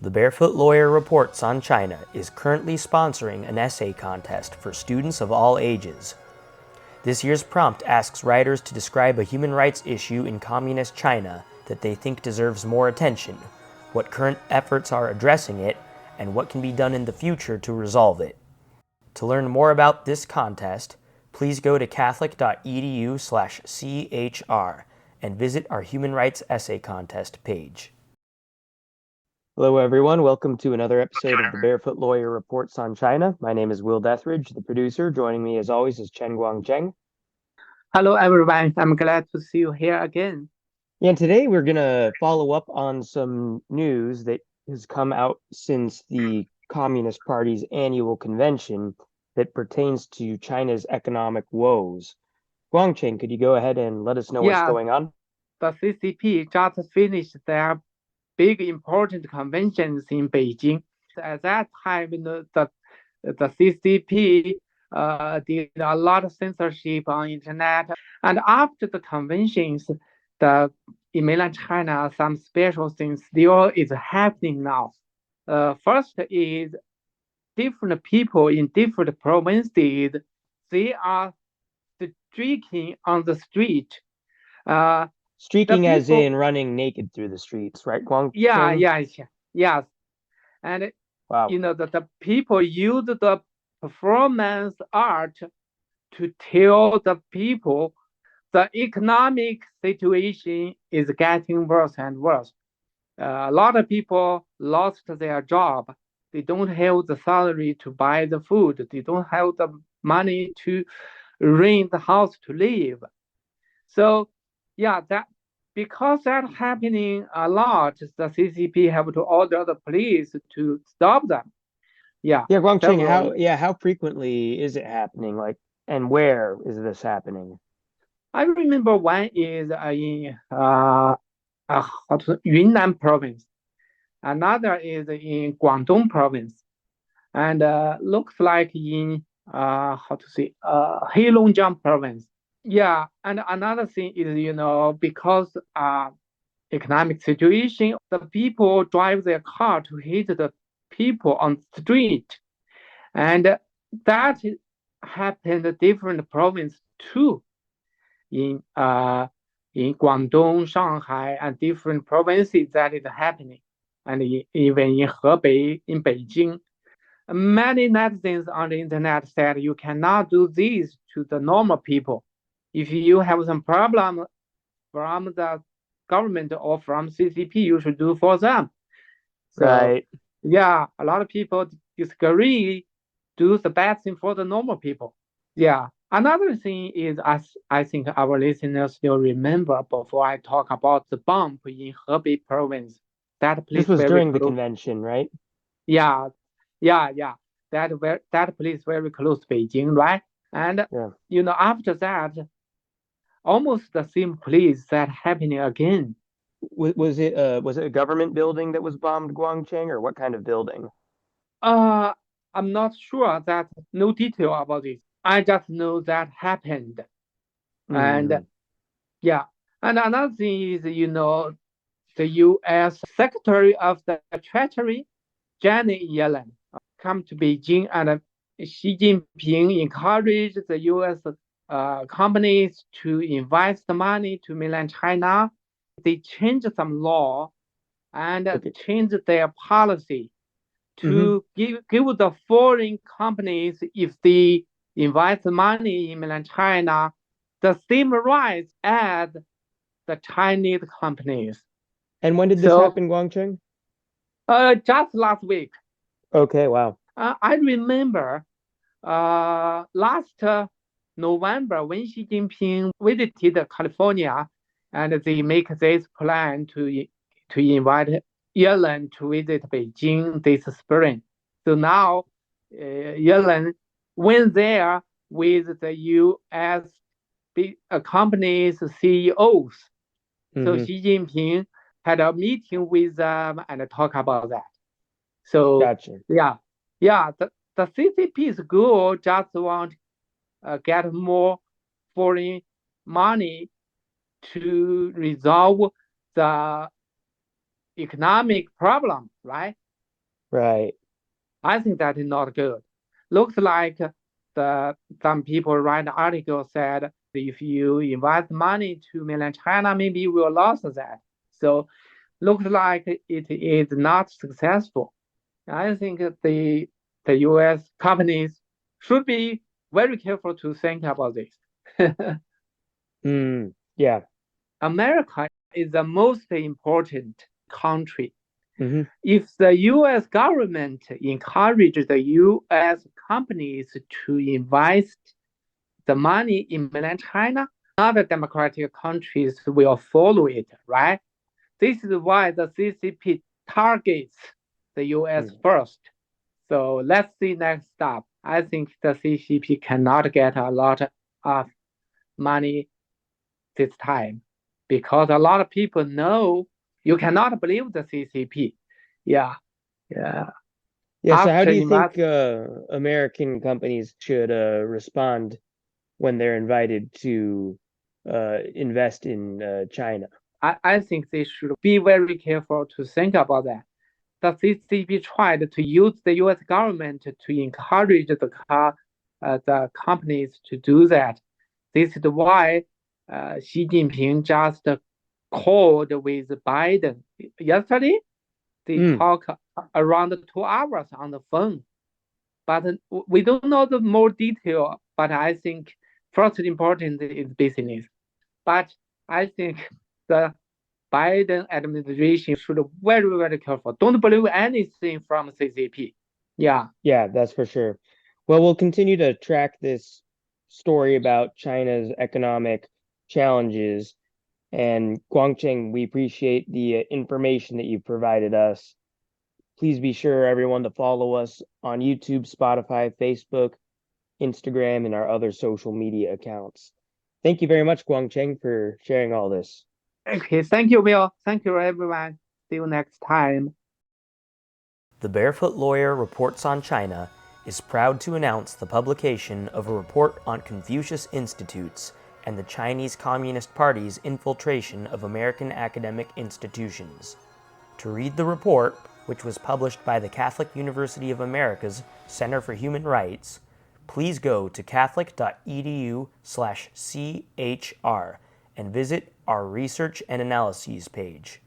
The Barefoot Lawyer Reports on China is currently sponsoring an essay contest for students of all ages. This year's prompt asks writers to describe a human rights issue in communist China that they think deserves more attention, what current efforts are addressing it, and what can be done in the future to resolve it. To learn more about this contest, please go to catholic.edu/chr and visit our Human Rights Essay Contest page. Hello, everyone. Welcome to another episode of the Barefoot Lawyer Reports on China. My name is Will Deathridge, the producer. Joining me, as always, is Chen Guangcheng. Hello, everyone. I'm glad to see you here again. And today we're going to follow up on some news that has come out since the Communist Party's annual convention that pertains to China's economic woes. Guangcheng, could you go ahead and let us know what's going on? The CCP just finished their big important conventions in Beijing. At that time, the CCP did a lot of censorship on internet. And after the conventions, in mainland China, some special things still is happening now. First is different people in different provinces, they are streaking on the street. Streaking as in running naked through the streets, right, Guangcheng? Yes. And wow. The people use the performance art to tell the people the economic situation is getting worse and worse. A lot of people lost their job. They don't have the salary to buy the food. They don't have the money to rent the house to live. So, because that's happening a lot, the CCP have to order the police to stop them. Guangcheng, how frequently is it happening? And where is this happening? I remember one is in Yunnan province. Another is in Guangdong province, and looks like in Heilongjiang province. Yeah, and another thing is, because economic situation, the people drive their car to hit the people on the street, and that happened in different provinces too, in Guangdong, Shanghai, and different provinces that is happening, and even in Hebei, in Beijing. Many netizens on the internet said you cannot do this to the normal people. If you have some problem from the government or from CCP, you should do for them. So, right. Yeah, a lot of people disagree, do the bad thing for the normal people. Yeah. Another thing is, I think our listeners still remember before I talk about the bomb in Hebei province. This was during the convention, right? Yeah. That place very close to Beijing, right? And after that, almost the same place that happening again. Was it a government building that was bombed, Guangcheng, or what kind of building? I'm not sure, that no detail about it. I just know that happened. And and another thing is, the U.S. Secretary of the Treasury, Janet Yellen, come to Beijing, and Xi Jinping encouraged the U.S. Companies to invest the money to mainland China. They changed some law and changed their policy to give the foreign companies, if they invest money in mainland China, the same rights as the Chinese companies. And when did this happen, Guangcheng? Just last week. Okay, wow. I remember last November when Xi Jinping visited California, and they make this plan to invite Yellen to visit Beijing this spring. So now Yellen went there with the U.S. companies CEOs. So Xi Jinping had a meeting with them and talk about that. So gotcha. The CCP's goal just want get more foreign money to resolve the economic problem, right? Right. I think that is not good. Looks like some people write an article said if you invest money to mainland China, maybe you will lose that. So looks like it is not successful. I think the U.S. companies should be very careful to think about this. Yeah. America is the most important country. Hmm. If the U.S. government encourages the U.S. companies to invest the money in mainland China, other democratic countries will follow it, right? This is why the CCP targets the U.S. first. So let's see next step. I think the CCP cannot get a lot of money this time because a lot of people know you cannot believe the CCP. Yeah, yeah. Yeah. So how After do you think invest, American companies should respond when they're invited to invest in China? I think they should be very careful to think about that. The CCP tried to use the U.S. government to encourage the companies to do that. This is why Xi Jinping just called with Biden yesterday. They Mm. talk around 2 hours on the phone, but we don't know the more detail. But I think first important is business. But I think the Biden administration should be very, very careful. Don't believe anything from CCP. Yeah. Yeah, that's for sure. Well, we'll continue to track this story about China's economic challenges. And Guangcheng, we appreciate the information that you've provided us. Please be sure, everyone, to follow us on YouTube, Spotify, Facebook, Instagram, and our other social media accounts. Thank you very much, Guangcheng, for sharing all this. Okay. Thank you, Will. Thank you, everyone. See you next time. The Barefoot Lawyer Reports on China is proud to announce the publication of a report on Confucius Institutes and the Chinese Communist Party's infiltration of American academic institutions. To read the report, which was published by the Catholic University of America's Center for Human Rights, please go to catholic.edu/chr and visit our Research and Analyses page.